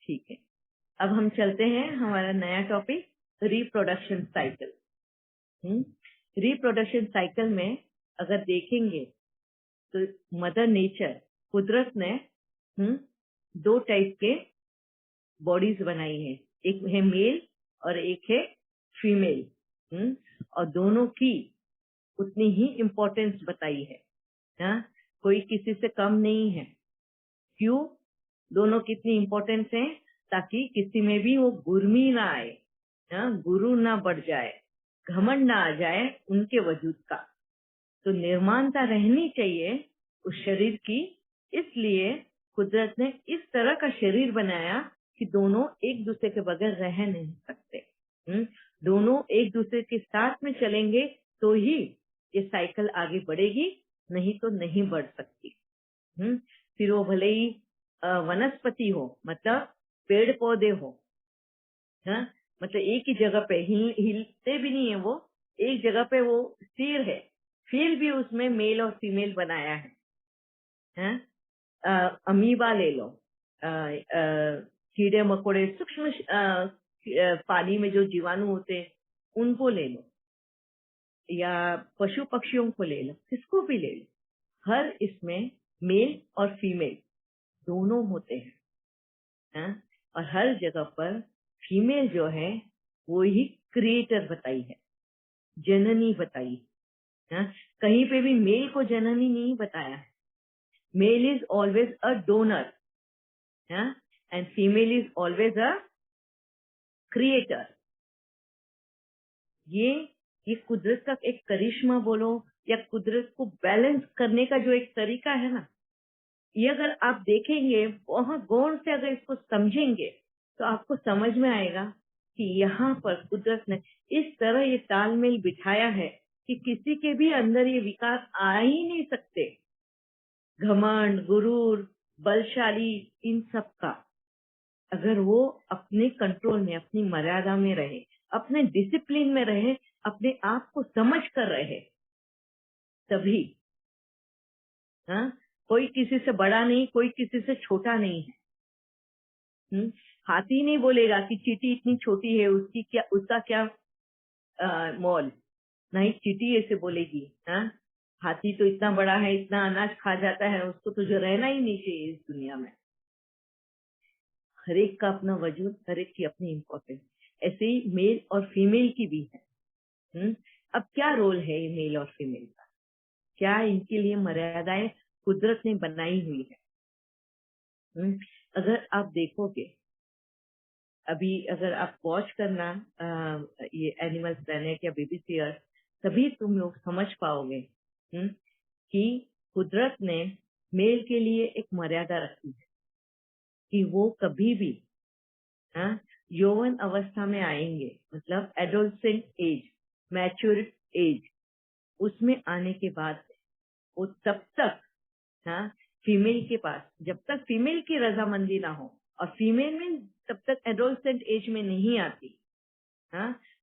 ठीक है, अब हम चलते हैं हमारा नया topic reproduction cycle. Reproduction cycle में अगर देखेंगे तो मदर नेचर, कुदरत ने दो टाइप के बॉडीज बनाई है, एक है मेल और एक है फीमेल, और दोनों की उतनी ही इम्पोर्टेंस बताई है। हाँ, कोई किसी से कम नहीं है। क्यों? दोनों कितनी इम्पोर्टेंस है, ताकि किसी में भी वो गुर्मी ना आए, गुरु ना बढ़ जाए, घमंड ना आ जाए उनके वजूद का। तो निर्माणता रहनी चाहिए उस शरीर की, इसलिए कुदरत ने इस तरह का शरीर बनाया कि दोनों एक दूसरे के बगैर रह नहीं सकते। दोनों एक दूसरे के साथ में चलेंगे तो ही ये साइकिल आगे बढ़ेगी, नहीं तो नहीं बढ़ सकती। फिर वो भले ही वनस्पति हो, मतलब पेड़ पौधे हो, मतलब एक ही जगह पे हिलते भी नहीं है, वो एक जगह पे वो स्थिर है, फिर भी उसमें मेल और फीमेल बनाया है। अमीबा ले लो, कीड़े मकोड़े, सूक्ष्म पानी में जो जीवाणु होते हैं उनको ले लो, या पशु पक्षियों को ले लो, किसको भी ले लो, हर इसमें मेल और फीमेल दोनों होते हैं। और हर जगह पर फीमेल जो है वो ही क्रिएटर बताई है, जननी बताई है। कहीं पे भी मेल को जननी नहीं बताया है। Male is always a donor and female is always a creator. ये कुदरत का एक करिश्मा बोलो, या कुदरत को बैलेंस करने का जो एक तरीका है ना, ये अगर आप देखेंगे, बहुत गौर से अगर इसको समझेंगे तो आपको समझ में आएगा कि यहाँ पर कुदरत ने इस तरह ये तालमेल बिठाया है कि किसी के भी अंदर ये विकार आ ही नहीं सकते। घमंड, गुरूर, बलशाली, इन सब का अगर वो अपने कंट्रोल में, अपनी मर्यादा में रहे, अपने डिसिप्लिन में रहे, अपने आप को समझ कर रहे, तभी कोई किसी से बड़ा नहीं, कोई किसी से छोटा नहीं है। हाथी नहीं बोलेगा कि चींटी इतनी छोटी है, उसका क्या मोल, नहीं, चींटी ऐसे बोलेगी। हाथी तो इतना बड़ा है, इतना अनाज खा जाता है, उसको तो जो रहना ही नहीं चाहिए इस दुनिया में। हर एक का अपना वजूद, हर एक की अपनी इम्पोर्टेंस, ऐसे ही मेल और फीमेल की भी है। अब क्या रोल है ये मेल और फीमेल का, क्या इनके लिए मर्यादाएं कुदरत ने बनाई हुई है। अगर आप देखोगे, अभी अगर आप वॉच करना ये एनिमल प्लैनेट या बीबीसी अर्थ, तभी तुम लोग समझ पाओगे कि कुदरत ने मेल के लिए एक मर्यादा रखी है कि वो कभी भी यौवन अवस्था में आएंगे, मतलब एडोलसेंट एज, मैच्योर एज, उसमें आने के बाद वो तब तक फीमेल के पास, जब तक फीमेल की रजामंदी ना हो, और फीमेल में तब तक एडोलसेंट एज में नहीं आती,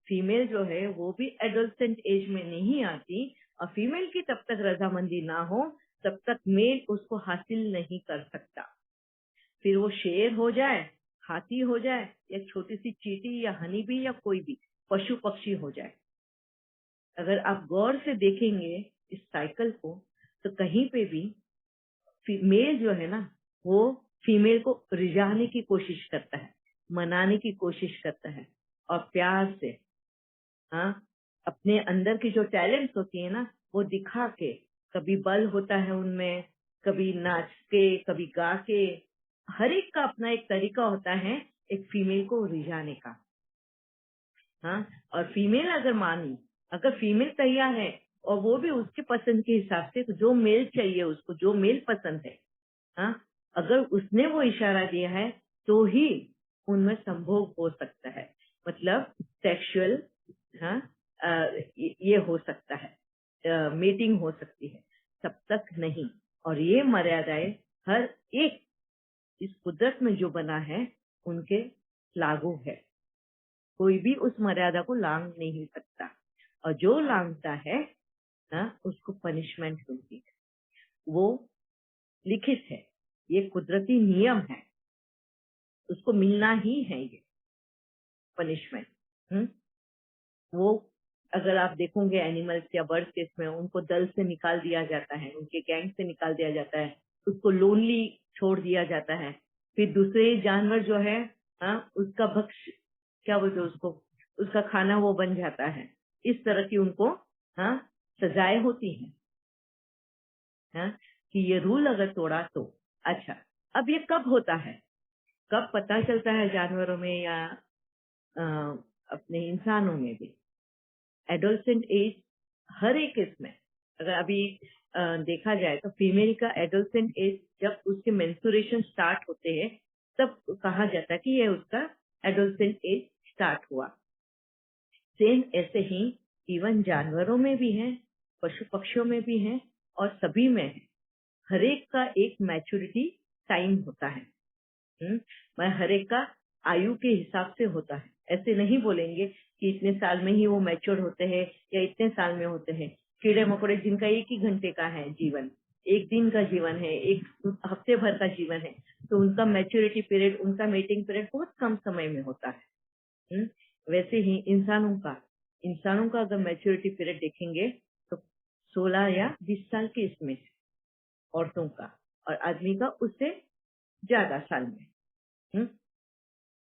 फीमेल जो है वो भी एडोलसेंट एज में नहीं आती, और फीमेल की तब तक रजामंदी ना हो तब तक मेल उसको हासिल नहीं कर सकता। फिर वो शेर हो जाए, हाथी हो जाए, या छोटी सी चींटी या हनी बी, या कोई भी पशु पक्षी हो जाए, अगर आप गौर से देखेंगे इस साइकिल को, तो कहीं पे भी मेल जो है ना, वो फीमेल को रिझाने की कोशिश करता है, मनाने की कोशिश करता है, और प्यार से अपने अंदर की जो टैलेंट्स होती है ना, वो दिखा के, कभी बल होता है उनमें, कभी नाच के, कभी गा के, हर एक का अपना एक तरीका होता है एक फीमेल को रिझाने का। और फीमेल अगर फीमेल तैयार है, और वो भी उसके पसंद के हिसाब से, तो जो मेल चाहिए उसको, जो मेल पसंद है, अगर उसने वो इशारा दिया है तो ही उनमें संभोग हो सकता है, मतलब सेक्सुअल ये हो सकता है, मीटिंग हो सकती है, तब तक नहीं। और ये मर्यादाएं हर एक इस कुदरत में जो बना है उनके लागू है, कोई भी उस मर्यादा को लांघ नहीं सकता, और जो लांघता है उसको पनिशमेंट मिलती है, वो लिखित है, ये कुदरती नियम है। उसको मिलना ही है ये पनिशमेंट। वो अगर आप देखोगे एनिमल्स या बर्ड्स केस में, उनको दल से निकाल दिया जाता है, उनके गैंग से निकाल दिया जाता है, उसको लोनली छोड़ दिया जाता है। फिर दूसरे जानवर जो है, उसका भक्ष क्या बोलते हैं उसको, उसका खाना वो बन जाता है। इस तरह की उनको सजाएं होती हैं, कि ये रूल अगर तोड़ा तो। अच्छा, अब ये कब होता है, कब पता चलता है जानवरों में या अपने इंसानों में भी? एडोलसेंट एज हर एक इसमें, अगर अभी देखा जाए तो फीमेल का एडोलसेंट एज जब उसके मेंस्ट्रुएशन स्टार्ट होते हैं तब कहा जाता है कि ये उसका एडोलसेंट एज स्टार्ट हुआ। सेम ऐसे ही इवन जानवरों में भी है, पशु पक्षियों में भी है, और सभी में है। हर एक का एक मैच्योरिटी टाइम होता है। मैं हर एक का आयु के हिसाब से होता है। ऐसे नहीं बोलेंगे कि इतने साल में ही वो मैच्योर होते हैं या इतने साल में होते हैं। कीड़े मकोड़े जिनका एक ही घंटे का है जीवन, एक दिन का जीवन है, एक हफ्ते भर का जीवन है, तो उनका मैच्योरिटी पीरियड, उनका मेटिंग पीरियड बहुत कम समय में होता है। वैसे ही इंसानों का अगर मैच्योरिटी पीरियड देखेंगे तो 16 या 20 साल के इसमें औरतों का, और आदमी का उससे ज्यादा साल में।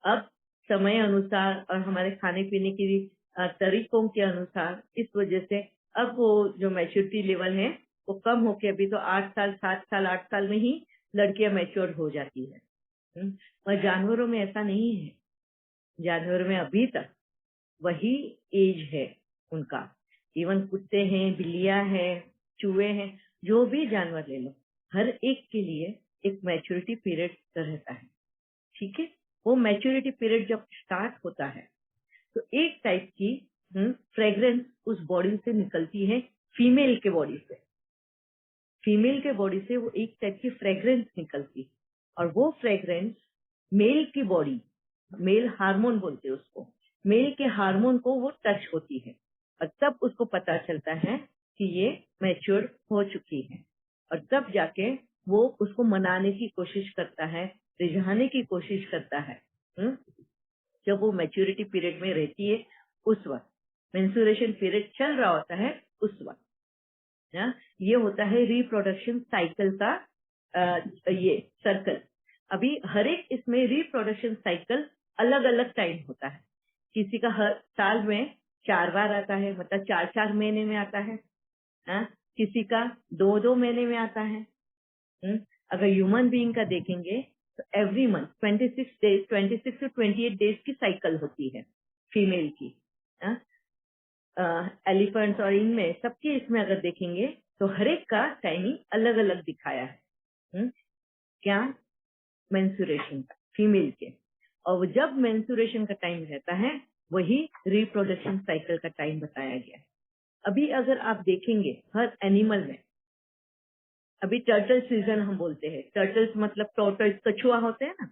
अब समय अनुसार और हमारे खाने पीने की तरीकों के अनुसार इस वजह से अब वो जो मैच्योरिटी लेवल है वो कम होके अभी तो 8 साल 7 साल 8 साल में ही लड़कियां मैच्योर हो जाती है। और जानवरों में ऐसा नहीं है। जानवरों में अभी तक वही एज है उनका। इवन कुत्ते हैं, बिल्लियां हैं, चूहे हैं, जो भी जानवर ले लो, हर एक के लिए एक मैच्योरिटी पीरियड रहता है। ठीक है, वो मैच्योरिटी पीरियड जब स्टार्ट होता है तो एक टाइप की फ्रेग्रेंस उस बॉडी से निकलती है, फीमेल के बॉडी से। फीमेल के बॉडी से वो एक टाइप की फ्रेग्रेंस निकलती है, और वो फ्रेग्रेंस मेल की बॉडी, मेल हार्मोन बोलते हैं उसको, मेल के हार्मोन को वो टच होती है, और तब उसको पता चलता है कि ये मैच्योर हो चुकी है। और तब जाके वो उसको मनाने की कोशिश करता है, रिझाने की कोशिश करता है। जब वो मैच्योरिटी पीरियड में रहती है उस वक्त, मेंस्ट्रुएशन पीरियड चल रहा होता है उस वक्त, ये होता है रिप्रोडक्शन साइकिल का ये सर्कल। अभी हर एक इसमें रिप्रोडक्शन साइकिल अलग अलग टाइम होता है। किसी का हर साल में 4 बार आता है, मतलब 4-4 महीने में आता है। किसी का 2-2 महीने में आता है। अगर ह्यूमन बीइंग का देखेंगे तो एवरी मंथ 26 डेज, 26 से 28 डेज की साइकिल होती है फीमेल की। एलिफेंट्स और इनमें सबके इसमें अगर देखेंगे तो हर एक का टाइमिंग अलग अलग दिखाया है। क्या? मेंस्ट्रुएशन का, फीमेल के। और जब मेंस्ट्रुएशन का टाइम रहता है वही रिप्रोडक्शन साइकिल का टाइम बताया गया है। अभी अगर आप देखेंगे हर एनिमल में, अभी टर्टल सीजन हम बोलते हैं, टर्टल्स मतलब टॉर्टोइज, कछुआ होते हैं ना।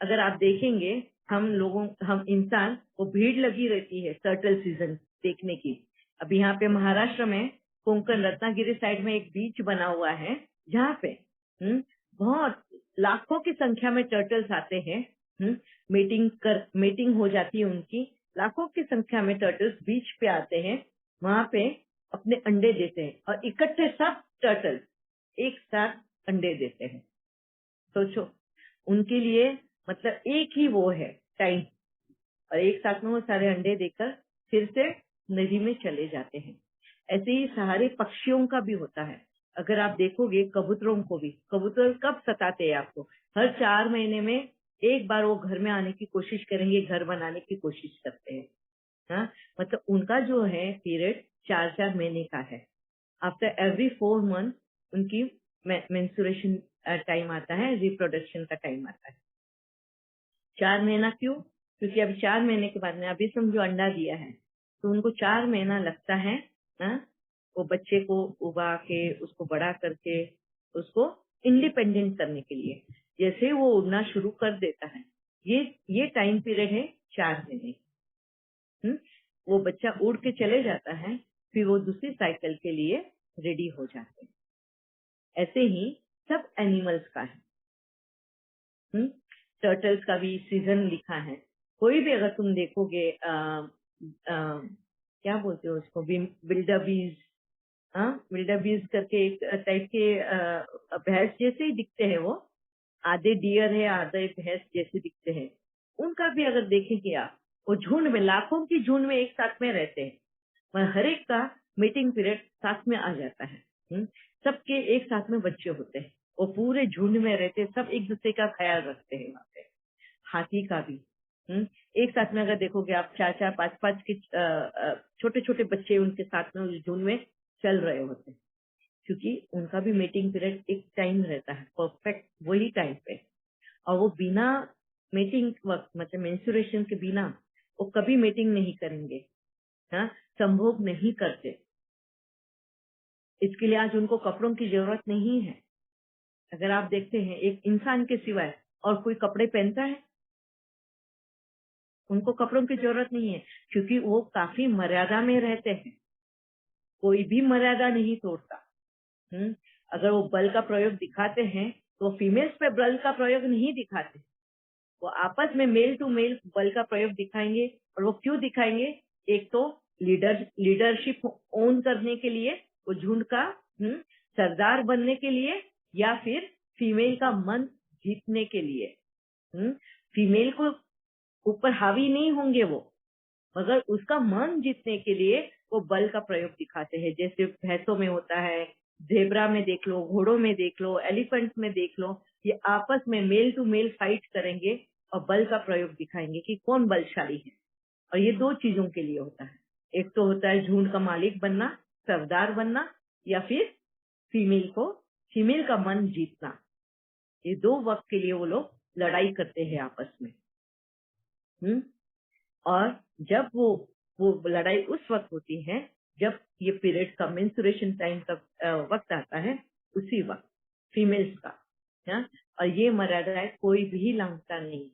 अगर आप देखेंगे हम इंसान, वो भीड़ लगी रहती है टर्टल सीजन देखने की। अभी यहाँ पे महाराष्ट्र में कोंकण रत्नागिरी साइड में एक बीच बना हुआ है जहाँ पे बहुत लाखों की संख्या में टर्टल्स आते हैं। मीटिंग हो जाती है उनकी। लाखों की संख्या में टर्टल्स बीच पे आते हैं, वहां पे अपने अंडे देते हैं, और इकट्ठे सब टर्टल्स एक साथ अंडे देते हैं। सोचो, उनके लिए मतलब एक ही वो है टाइम, और एक साथ में वो सारे अंडे देकर फिर से नदी में चले जाते हैं। ऐसे ही सारे पक्षियों का भी होता है। अगर आप देखोगे कबूतरों को भी, कबूतर कब सताते हैं आपको? हर 4 महीने में एक बार वो घर में आने की कोशिश करेंगे, घर बनाने की कोशिश करते हैं। मतलब उनका जो है पीरियड 4-4 महीने का है। आफ्टर एवरी 4 मंथ उनकी मेंस्ट्रुएशन टाइम आता है, रिप्रोडक्शन का टाइम आता है। 4 महीना क्यों? क्योंकि अभी 4 महीने के बाद में, अभी समझो अंडा दिया है तो उनको 4 महीना लगता है वो बच्चे को उगा के, उसको बड़ा करके, उसको इंडिपेंडेंट करने के लिए। जैसे वो उड़ना शुरू कर देता है, ये टाइम पीरियड है 4 महीने। वो बच्चा उड़ के चले जाता है, फिर वो दूसरी साइकिल के लिए रेडी हो जाते हैं। ऐसे ही सब एनिमल्स का है। टर्टल्स का भी सीजन लिखा है। कोई भी अगर तुम देखोगे क्या बोलते हो उसको, विल्डरबीज, हाँ विल्डरबीज करके एक टाइप के भैंस जैसे ही दिखते हैं वो, आधे डियर है आधे भैंस जैसे दिखते हैं। उनका भी अगर देखेंगे आप, वो झुंड में, लाखों की झुंड में एक साथ में रहते हैं, पर हर एक का मीटिंग पीरियड साथ में आ जाता है। सबके एक साथ में बच्चे होते हैं, वो पूरे झुंड में रहते हैं, सब एक दूसरे का ख्याल रखते हैं वहाँ पे। हाथी का भी एक साथ में अगर देखोगे आप, 4-4 5-5 के छोटे छोटे बच्चे उनके साथ में उस झुंड में चल रहे होते हैं, क्योंकि उनका भी मीटिंग पीरियड एक टाइम रहता है, परफेक्ट वही टाइम पे। और वो बिना मीटिंग वक्त, मतलब मेंस्ट्रुएशन के बिना वो कभी मीटिंग नहीं करेंगे, हाँ, संभोग नहीं करते। इसके लिए आज उनको कपड़ों की जरूरत नहीं है। अगर आप देखते हैं, एक इंसान के सिवाय और कोई कपड़े पहनता है? उनको कपड़ों की जरूरत नहीं है, क्योंकि वो काफी मर्यादा में रहते हैं, कोई भी मर्यादा नहीं तोड़ता। अगर वो बल का प्रयोग दिखाते हैं तो फीमेल्स पे बल का प्रयोग नहीं दिखाते, वो आपस में मेल टू मेल बल का प्रयोग दिखाएंगे। और वो क्यों दिखाएंगे? एक तो लीडरशिप ओन करने के लिए, वो झुंड का सरदार बनने के लिए, या फिर फीमेल का मन जीतने के लिए। फीमेल को ऊपर हावी नहीं होंगे वो, मगर उसका मन जीतने के लिए वो बल का प्रयोग दिखाते हैं। जैसे भैंसों में होता है, जेब्रा में देख लो, घोड़ों में देख लो, एलिफेंट में देख लो, ये आपस में मेल टू मेल फाइट करेंगे और बल का प्रयोग दिखाएंगे कि कौन बलशाली है। और ये दो चीजों के लिए होता है, एक तो होता है झुंड का मालिक बनना, सरदार बनना, या फिर फीमेल का मन जीतना। ये दो वक्त के लिए वो लोग लड़ाई करते हैं आपस में। और जब वो लड़ाई उस वक्त होती है जब ये पीरियड का, मेंस्ट्रुएशन टाइम का वक्त आता है, उसी वक्त फीमेल्स का, हाँ? और ये मर्यादाएं कोई भी लांघता नहीं।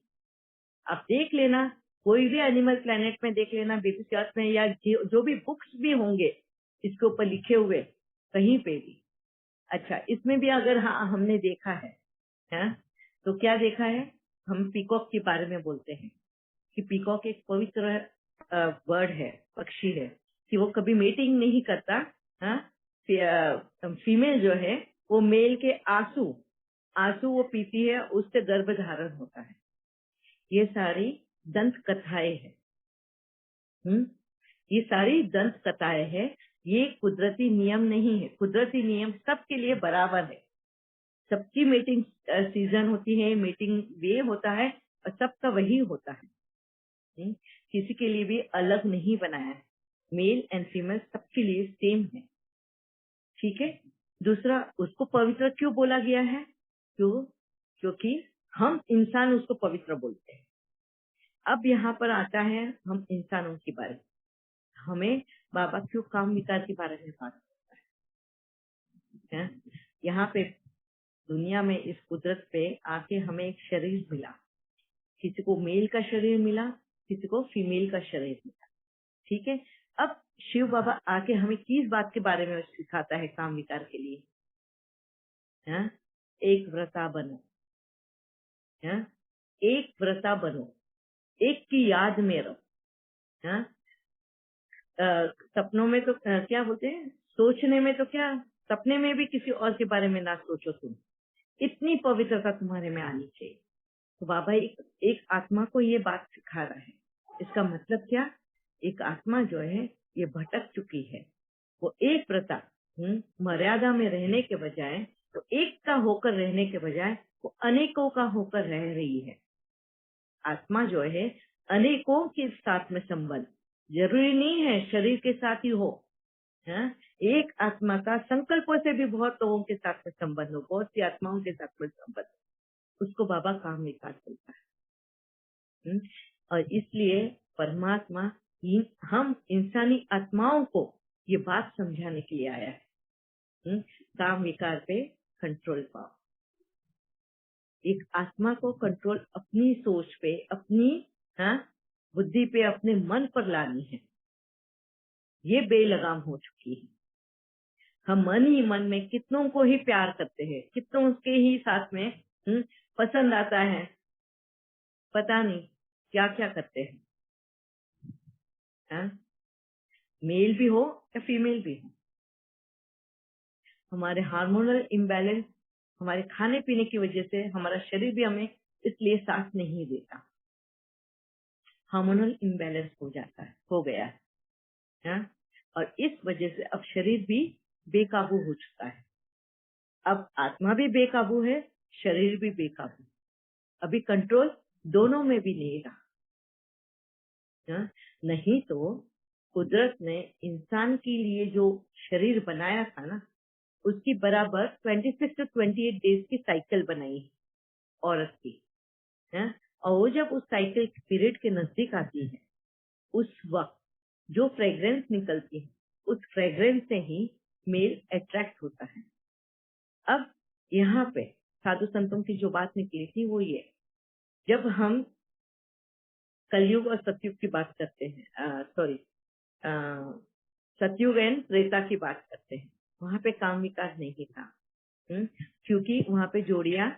आप देख लेना, कोई भी एनिमल प्लेनेट में देख लेना, बेसिस अर्थ में, या जो भी बुक्स भी होंगे इसके ऊपर लिखे हुए कहीं पे भी। अच्छा, इसमें भी अगर हाँ हमने देखा है, हाँ? तो क्या देखा है? हम पीकॉक के बारे में बोलते हैं कि पीकॉक एक पवित्र बर्ड है, पक्षी है, कि वो कभी मेटिंग नहीं करता। हाँ? फीमेल जो है वो मेल के आंसू वो पीती है, उससे गर्भ धारण होता है। ये सारी दंत कथाएं हैं। ये सारी दंत कथाएं हैं, ये कुदरती नियम नहीं है। कुदरती नियम सबके लिए बराबर है, सबकी मीटिंग सीजन होती है, मीटिंग वे होता है, और सबका वही होता है। किसी के लिए भी अलग नहीं बनाया है, मेल एंड फीमेल सबके लिए सेम है। ठीक है। दूसरा, उसको पवित्र क्यों बोला गया है? क्योंकि हम इंसान उसको पवित्र बोलते हैं। अब यहाँ पर आता है हम इंसानों के बारे में, हमें बाबा क्यों काम विकार के बारे में बात करता है? यहाँ पे दुनिया में, इस कुदरत पे आके हमें एक शरीर मिला, किसी को मेल का शरीर मिला, किसी को फीमेल का शरीर मिला। ठीक है। अब शिव बाबा आके हमें किस बात के बारे में सिखाता है काम विकार के लिए? हाँ? एक व्रता बनो, हाँ? एक व्रता बनो, एक की याद में रहो। हाँ? सपनों में तो क्या बोलते हैं, सोचने में तो क्या, सपने में भी किसी और के बारे में ना सोचो तुम, इतनी पवित्रता तुम्हारे में आनी चाहिए। तो बाबा एक आत्मा को ये बात सिखा रहा है। इसका मतलब क्या? एक आत्मा जो है ये भटक चुकी है, वो एक प्रथा मर्यादा में रहने के बजाय, तो एक का होकर रहने के बजाय वो अनेकों का होकर रह रही है। आत्मा जो है अनेकों के साथ में संबंध, जरूरी नहीं है शरीर के साथ ही हो। हाँ? एक आत्मा का संकल्पों से भी बहुत लोगों के साथ में संबंध हो, बहुत सी आत्माओं के साथ में संबंध, उसको बाबा काम विकार बोलता है। और इसलिए परमात्मा हम इंसानी आत्माओं को ये बात समझाने के लिए आया है। काम विकार पे कंट्रोल पाओ। एक आत्मा को कंट्रोल अपनी सोच पे, अपनी बुद्धि पे, अपने मन पर लानी है। ये बेलगाम हो चुकी है। हम मन ही मन में कितनों को ही प्यार करते हैं, कितनों के ही साथ में पसंद आता है, पता नहीं क्या क्या करते हैं, हाँ? मेल भी हो या फीमेल भी हो, हमारे हार्मोनल इम्बैलेंस, हमारे खाने पीने की वजह से हमारा शरीर भी हमें इसलिए साथ नहीं देता, हार्मोनल इम्बैलेंस हो जाता है, हो गया है, हाँ? और इस वजह से अब शरीर भी बेकाबू हो चुका है। अब आत्मा भी बेकाबू है, शरीर भी बेकाबू, अभी कंट्रोल दोनों में भी नहीं रहा, हाँ? नहीं तो कुदरत ने इंसान के लिए जो शरीर बनाया था ना, उसकी बराबर 26 to 28 डेज की साइकिल बनाई है औरत की, है? और वो जब उस साइकिल पीरियड के नजदीक आती है, उस वक्त जो फ्रेग्रेंस निकलती है, उस फ्रेग्रेंस से ही मेल अट्रैक्ट होता है। अब यहाँ पे साधु संतों की जो बात निकली थी वो ये, जब हम कलयुग और सतयुग की बात करते हैं, सॉरी, सतयुग एंड त्रेता की बात करते हैं, वहां पे काम विकास नहीं था, क्योंकि वहां पे जोड़ियां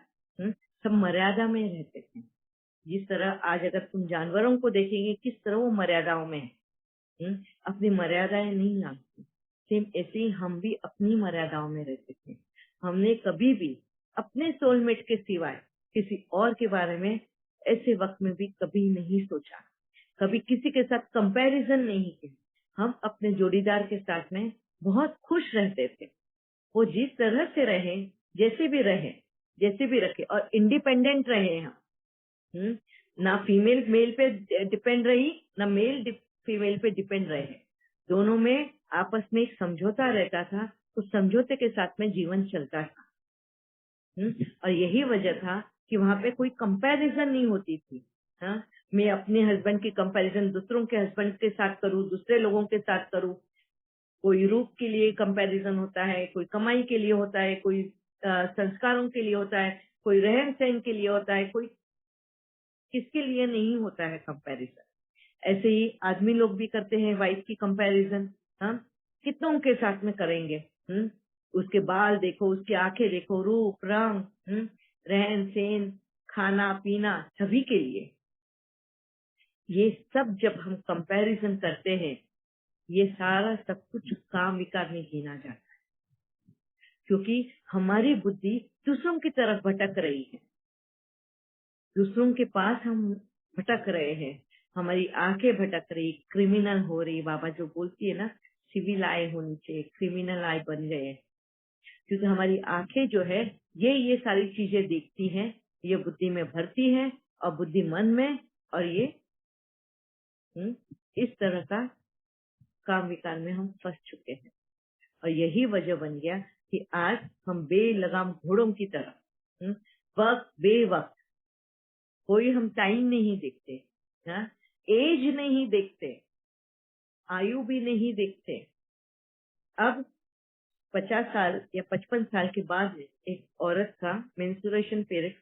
सब मर्यादा में रहते थे। जिस तरह आज अगर तुम जानवरों को देखेंगे किस तरह वो मर्यादाओं में है, अपनी मर्यादाएं नहीं लाते, सेम ऐसे ही हम भी अपनी मर्यादाओं में रहते थे। हमने कभी भी अपने सोलमेट के सिवाय किसी और के बारे में ऐसे वक्त में भी कभी नहीं सोचा, कभी किसी के साथ कंपैरिजन नहीं किया। हम अपने जोड़ीदार के साथ में बहुत खुश रहते थे, वो जिस तरह से रहे, जैसे भी रहे, जैसे भी रखे, और इंडिपेंडेंट रहे हम, ना फीमेल मेल पे डिपेंड रही, ना मेल फीमेल पे डिपेंड रहे, दोनों में आपस में एक समझौता रहता था, उस समझौते के साथ में जीवन चलता था, और यही वजह था कि वहां पे कोई कंपैरिजन नहीं होती थी, हाँ? मैं अपने हस्बैंड की कंपैरिजन दूसरों के हस्बैंड के साथ करूँ, दूसरे लोगों के साथ करूँ, कोई रूप के लिए कंपैरिजन होता है, कोई कमाई के लिए होता है, कोई संस्कारों के लिए होता है, कोई रहन सहन के लिए होता है, कोई किसके लिए नहीं होता है कंपैरिजन। ऐसे ही आदमी लोग भी करते हैं वाइफ की कंपैरिजन, हाँ? कितनों के साथ में करेंगे, उसके बाल देखो, उसकी आंखें देखो, रूप रंग, रहन सहन, खाना पीना, सभी के लिए ये सब जब हम कंपैरिजन करते हैं, ये सारा सब कुछ काम विकार में गिना जाता है, क्योंकि हमारी बुद्धि दूसरों की तरफ भटक रही है, दूसरों के पास हम भटक रहे हैं, हमारी आंखें भटक रही, क्रिमिनल हो रही। बाबा जो बोलती है ना, सिविल आई होनी चाहिए, क्रिमिनल आई बन गए हैं, क्योंकि हमारी आंखें जो है ये सारी चीजें देखती हैं, ये बुद्धि में भरती है, और बुद्धि मन में, और ये इस तरह का काम विकार में हम फंस चुके हैं। और यही वजह बन गया कि आज हम बेलगाम घोड़ों की तरह वक्त बेवक्त, कोई हम टाइम नहीं देखते, हाँ? एज नहीं देखते, आयु भी नहीं देखते। अब 50 साल या 55 साल के बाद एक औरत का मेंस्ट्रुएशन पीरियड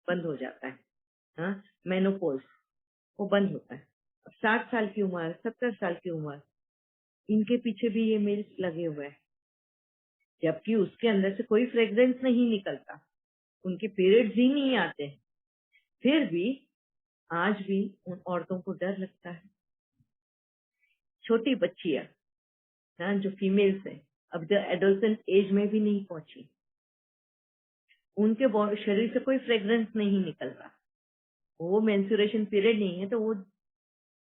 बंद हो जाता है, हाँ? मेनोपॉज वो बंद होता है। अब 60 साल की उम्र, 70 साल की उम्र, इनके पीछे भी ये मेल्स लगे हुए हैं, जबकि उसके अंदर से कोई फ्रेग्रेंस नहीं निकलता, उनके पीरियड्स ही नहीं आते, फिर भी आज भी उन औरतों को डर लगता है। छोटी बच्चियां, हाँ, जो फीमेल्स है, अब जो एडोलसेंट एज में भी नहीं पहुंची, उनके शरीर से कोई फ्रेग्रेंस नहीं निकलता, वो मेंस्ट्रुएशन पीरियड नहीं है तो वो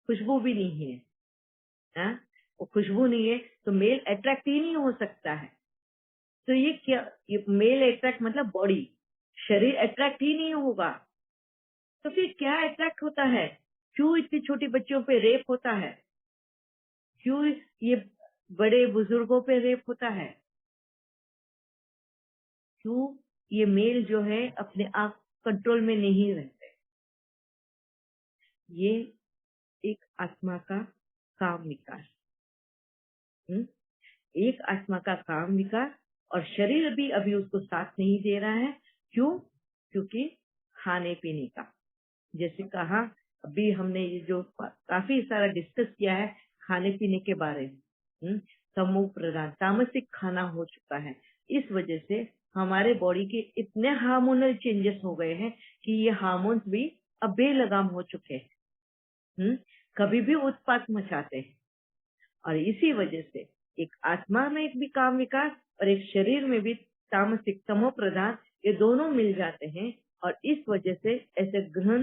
खुशबू भी नहीं है, हाँ? वो खुशबू नहीं है तो मेल अट्रैक्ट ही नहीं हो सकता है। तो ये क्या, ये मेल अट्रैक्ट मतलब बॉडी, शरीर अट्रैक्ट ही नहीं होगा, तो फिर क्या अट्रैक्ट होता है? क्यों इतनी छोटी बच्चियों पे रेप होता है? क्यों ये बड़े बुजुर्गों पे रेप होता है? क्यों ये मेल जो है अपने आप कंट्रोल में नहीं रहते? ये एक आत्मा का काम विकार, एक आत्मा का काम विकार, और शरीर भी अभी उसको साथ नहीं दे रहा है। क्यों? क्योंकि खाने पीने का, जैसे कहा अभी हमने ये जो काफी सारा डिस्कस किया है खाने पीने के बारे में, तमो प्रधान तामसिक खाना हो चुका है। इस वजह से हमारे बॉडी के इतने हार्मोनल चेंजेस हो गए हैं कि ये हार्मोन्स भी अब बेलगाम हो चुके हैं। कभी भी उत्पात मचाते हैं, और इसी वजह से एक आत्मा में एक भी काम विकास और एक शरीर में भी तामसिक तमो प्रधान, ये दोनों मिल जाते हैं, और इस वजह से ऐसे गहन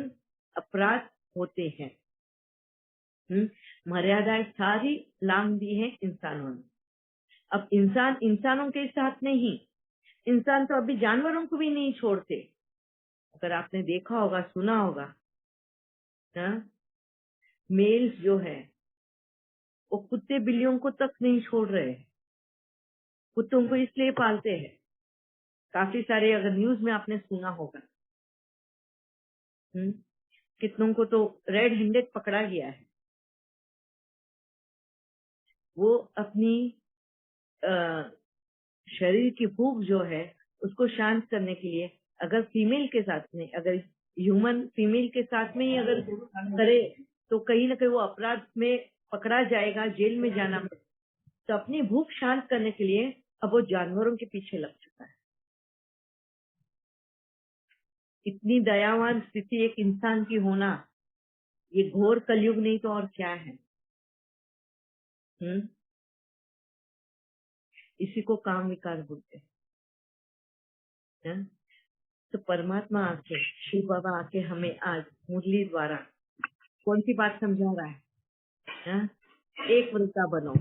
अपराध होते हैं। मर्यादाएं सारी लांग दी है इंसानों ने। अब इंसान इंसानों के साथ नहीं, इंसान तो अभी जानवरों को भी नहीं छोड़ते। अगर आपने देखा होगा, सुना होगा, मेल्स जो है वो कुत्ते बिल्लियों को तक नहीं छोड़ रहे हैं। कुत्तों को इसलिए पालते हैं, काफी सारे, अगर न्यूज में आपने सुना होगा, कितनों को तो रेड हैंडेड पकड़ा गया है। वो अपनी शरीर की भूख जो है उसको शांत करने के लिए, अगर फीमेल के साथ में, अगर ह्यूमन फीमेल के साथ में ही अगर करे तो कहीं ना कहीं वो अपराध में पकड़ा जाएगा, जेल में जाना। तो अपनी भूख शांत करने के लिए अब वो जानवरों के पीछे लग चुका है। इतनी दयावान स्थिति एक इंसान की होना, ये घोर कलयुग नहीं तो और क्या है। इसी को काम विकार बोलते हैं। तो परमात्मा आके, शिव बाबा आके हमें आज मुरली द्वारा कौन सी बात समझा रहा है? एक वृत्ता बनो,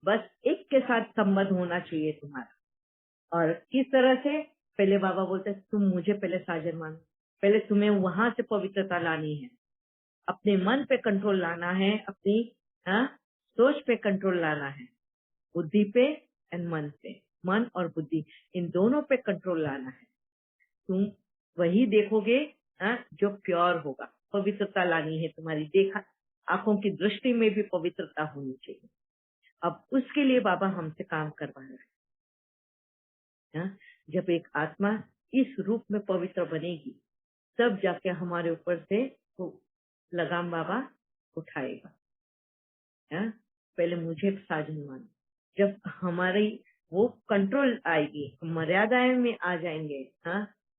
बस एक के साथ संबंध होना चाहिए तुम्हारा। और किस तरह से? पहले बाबा बोलते हैं तुम मुझे पहले साजन मानो, पहले तुम्हें वहां से पवित्रता लानी है, अपने मन पे कंट्रोल लाना है, अपनी सोच पे कंट्रोल लाना है, बुद्धि पे एंड मन पे, मन और बुद्धि इन दोनों पे कंट्रोल लाना है। तुम वही देखोगे जो प्योर होगा। पवित्रता लानी है तुम्हारी, देखा आंखों की दृष्टि में भी पवित्रता होनी चाहिए। अब उसके लिए बाबा हमसे काम करवा रहा है। जब एक आत्मा इस रूप में पवित्र बनेगी, तब जाके हमारे ऊपर से वो लगाम बाबा उठाएगा। पहले मुझे साजन मानो। जब हमारी वो कंट्रोल आएगी, मर्यादाएं में आ जाएंगे,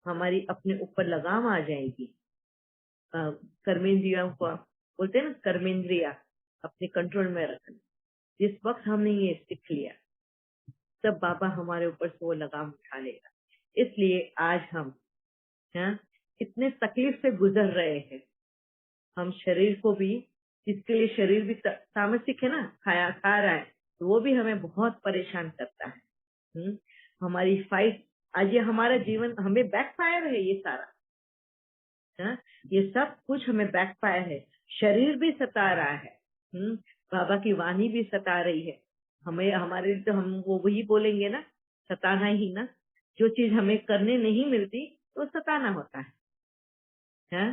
हमारी अपने ऊपर लगाम आ जाएगी। कर्मेंद्रियों को बोलते हैं ना, कर्मेंद्रिया अपने कंट्रोल में रखना। जिस वक्त हमने ये सीख लिया, तब बाबा हमारे ऊपर से वो लगाम उठा लेगा। इसलिए आज हम इतने तकलीफ से गुजर रहे हैं। हम शरीर को भी, जिसके लिए शरीर भी तामसिक है ना, खा रहा है, तो वो भी हमें बहुत परेशान करता है। हमारी फाइट, आज ये हमारा जीवन हमें बैकफायर है। ये सारा ये सब कुछ हमें बैकफायर है। शरीर भी सता रहा है, बाबा की वाणी भी सता रही है हमें। हमारे तो हम वो वही बोलेंगे ना, सताना ही ना। जो चीज हमें करने नहीं मिलती तो सताना होता है।